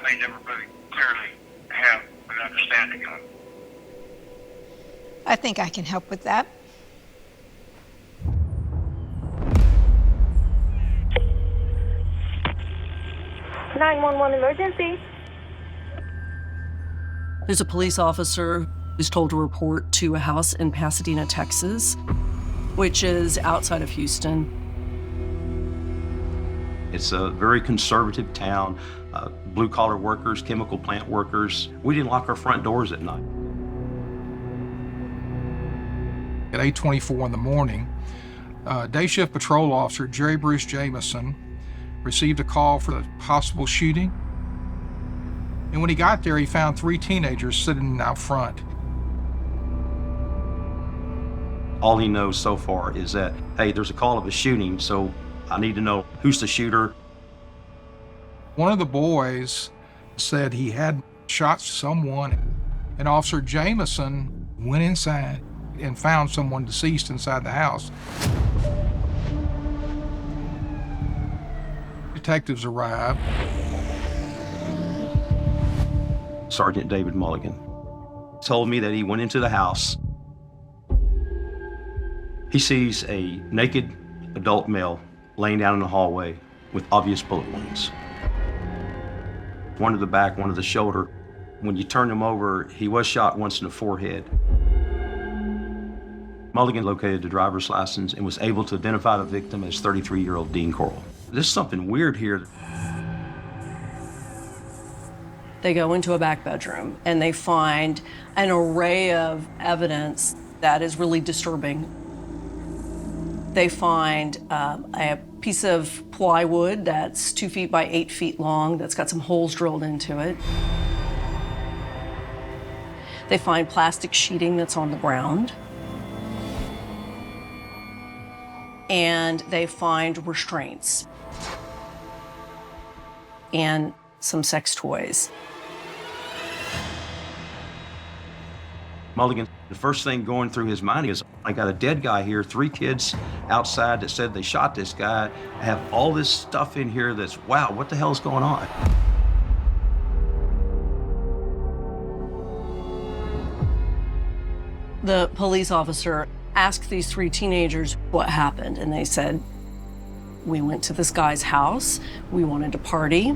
I may never really clearly have an understanding of. I think I can help with that. (911) emergency. There's a police officer who's told to report to a house in Pasadena, Texas, which is outside of Houston. It's a very conservative town, blue-collar workers, chemical plant workers. We didn't lock our front doors at night. At 8:24 in the morning, day shift patrol officer Jerry Bruce Jamison received a call for a possible shooting. And when he got there, he found 3 teenagers sitting out front. All he knows so far is that, hey, there's a call of a shooting, so I need to know who's the shooter. One of the boys said he had shot someone, and Officer Jamison went inside and found someone deceased inside the house. Detectives arrived. Sergeant David Mulligan told me that he went into the house. He sees a naked adult male laying down in the hallway with obvious bullet wounds. One to the back, one to the shoulder. When you turned him over, he was shot once in the forehead. Mulligan located the driver's license and was able to identify the victim as 33-year-old Dean Corll. There's something weird here. They go into a back bedroom and they find an array of evidence that is really disturbing. They find a piece of plywood that's 2 feet by 8 feet long that's got some holes drilled into it. They find plastic sheeting that's on the ground. And they find restraints and some sex toys. Mulligan, the first thing going through his mind is, I got a dead guy here, 3 kids outside that said they shot this guy. I have all this stuff in here that's, wow, what the hell is going on? The police officer asked these 3 teenagers what happened, and they said, we went to this guy's house, we wanted to party,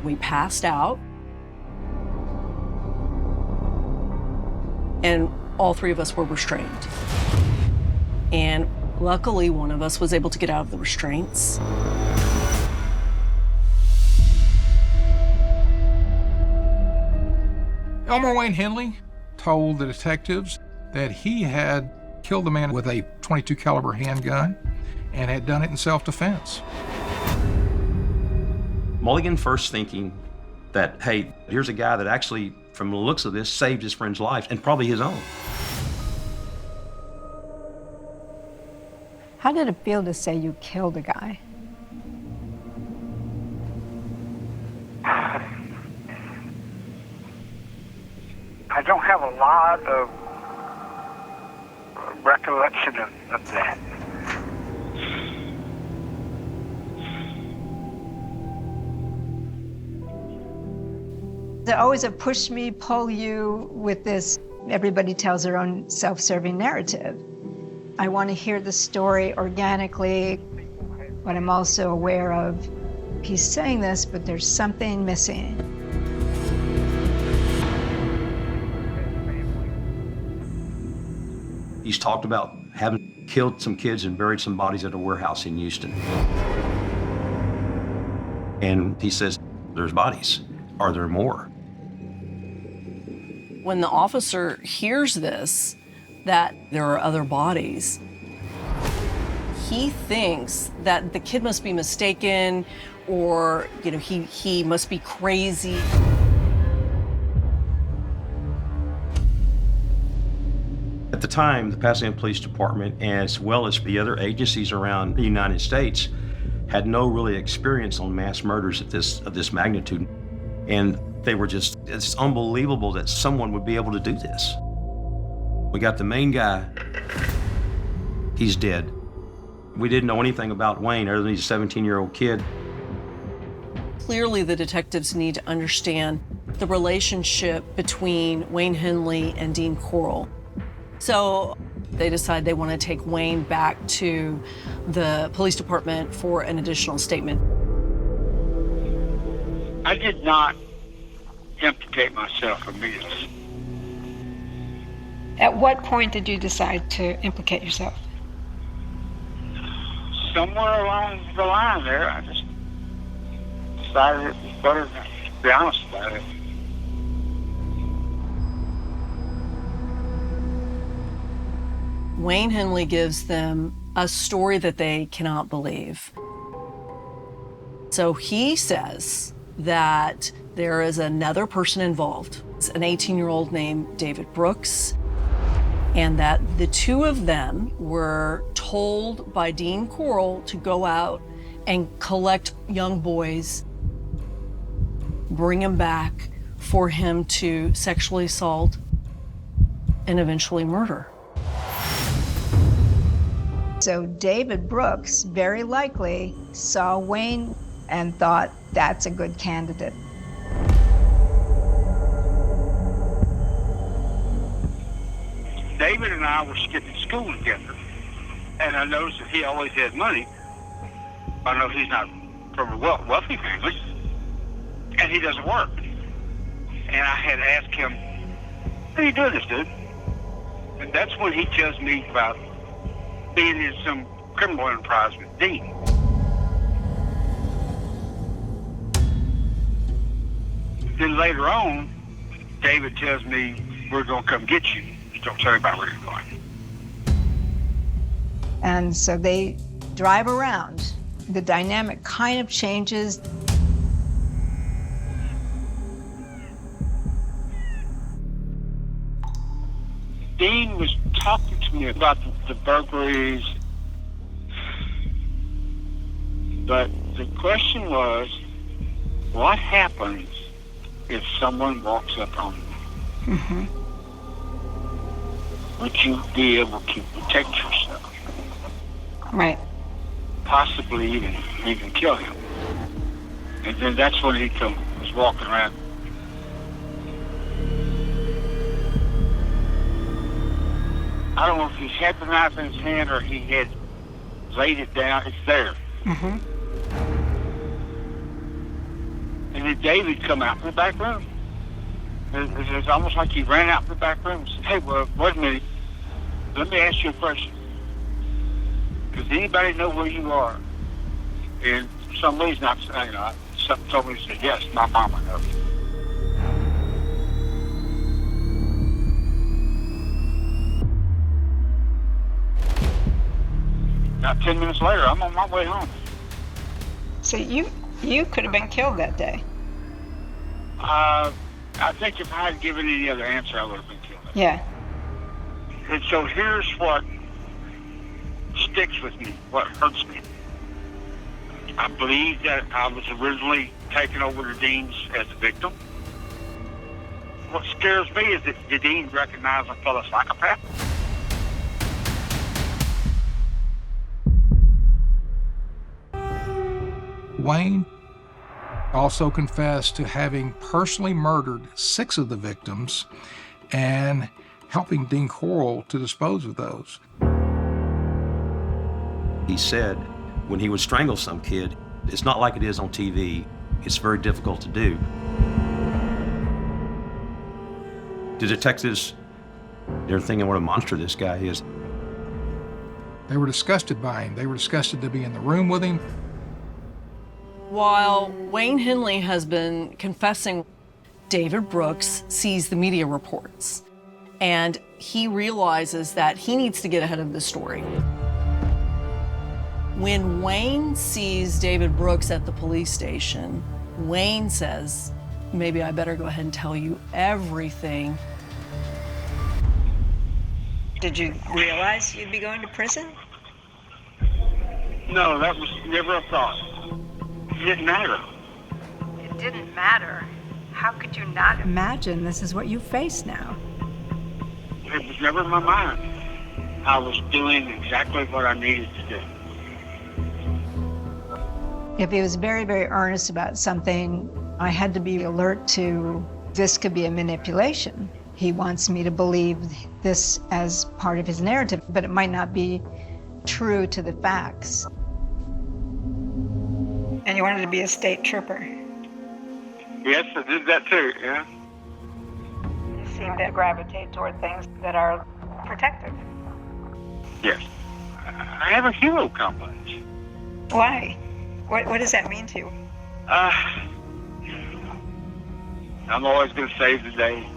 we passed out, and all 3 of us were restrained. And luckily, one of us was able to get out of the restraints. Elmer Wayne Henley told the detectives that he had killed the man with a .22 caliber handgun and had done it in self-defense. Mulligan first thinking that, hey, here's a guy that actually, from the looks of this, saved his friend's life and probably his own. How did it feel to say you killed a guy? I don't have a lot of recollection of that. They always have pushed me, pull you with this, everybody tells their own self-serving narrative. I want to hear the story organically, but I'm also aware of, he's saying this, but there's something missing. He's talked about having killed some kids and buried some bodies at a warehouse in Houston. And he says, there's bodies. Are there more? When the officer hears this, that there are other bodies, he thinks that the kid must be mistaken, or he must be crazy. At the time, the Pasadena Police Department, as well as the other agencies around the United States, had no really experience on mass murders of this magnitude. And they were just, it's unbelievable that someone would be able to do this. We got the main guy, he's dead. We didn't know anything about Wayne other than he's a 17-year-old kid. clearly the detectives need to understand the relationship between Wayne Henley and Dean Corll. So they decide they want to take Wayne back to the police department for an additional statement. I did not implicate myself immediately. At what point did you decide to implicate yourself? Somewhere along the line there, I just decided it was better to be honest about it. Wayne Henley gives them a story that they cannot believe. So he says that there is another person involved. It's an 18-year-old named David Brooks, and that the two of them were told by Dean Corll to go out and collect young boys, bring them back for him to sexually assault and eventually murder. So David Brooks very likely saw Wayne and thought, that's a good candidate. David and I were skipping school together, and I noticed that he always had money. I know he's not from a wealthy family, and he doesn't work. And I had asked him, how are you doing this, dude? And that's when he tells me about being in some criminal enterprise with Dean. Then later on, David tells me, we're going to come get you. Just don't tell anybody where you're going. And so they drive around. The dynamic kind of changes. Dean was talking to me about the burglaries, but the question was, what happens if someone walks up on you? Mm-hmm. Would you be able to protect yourself? Right. Possibly even kill him. And then that's when he was walking around. I don't know if he had the knife in his hand or he had laid it down. It's there. Mm-hmm. And then David come out in the back room. It's almost like he ran out in the back room and said, hey, well, wait a minute. Let me ask you a question. Does anybody know where you are? And for some reason, something told me to say, yes, my mama knows. About 10 minutes later, I'm on my way home. So you could have been killed that day. I think if I had given any other answer, I would have been killed. Yeah. And so here's what sticks with me, what hurts me. I believe that I was originally taken over to Dean's as a victim. What scares me is that did Dean recognize a fellow psychopath? Wayne also confessed to having personally murdered 6 of the victims and helping Dean Corll to dispose of those. He said when he would strangle some kid, it's not like it is on TV. It's very difficult to do. The detectives, they're thinking what a monster this guy is. They were disgusted by him. They were disgusted to be in the room with him. While Wayne Henley has been confessing, David Brooks sees the media reports, and he realizes that he needs to get ahead of the story. When Wayne sees David Brooks at the police station, Wayne says, maybe I better go ahead and tell you everything. Did you realize you'd be going to prison? No, that was never a thought. It didn't matter. It didn't matter. How could you not imagine this is what you face now? It was never in my mind. I was doing exactly what I needed to do. If he was very, very earnest about something, I had to be alert to this could be a manipulation. He wants me to believe this as part of his narrative, but it might not be true to the facts. And you wanted to be a state trooper. Yes, I did that too, yeah. You seem to gravitate toward things that are protective. Yes. I have a hero complex. Why? What does that mean to you? I'm always going to save the day.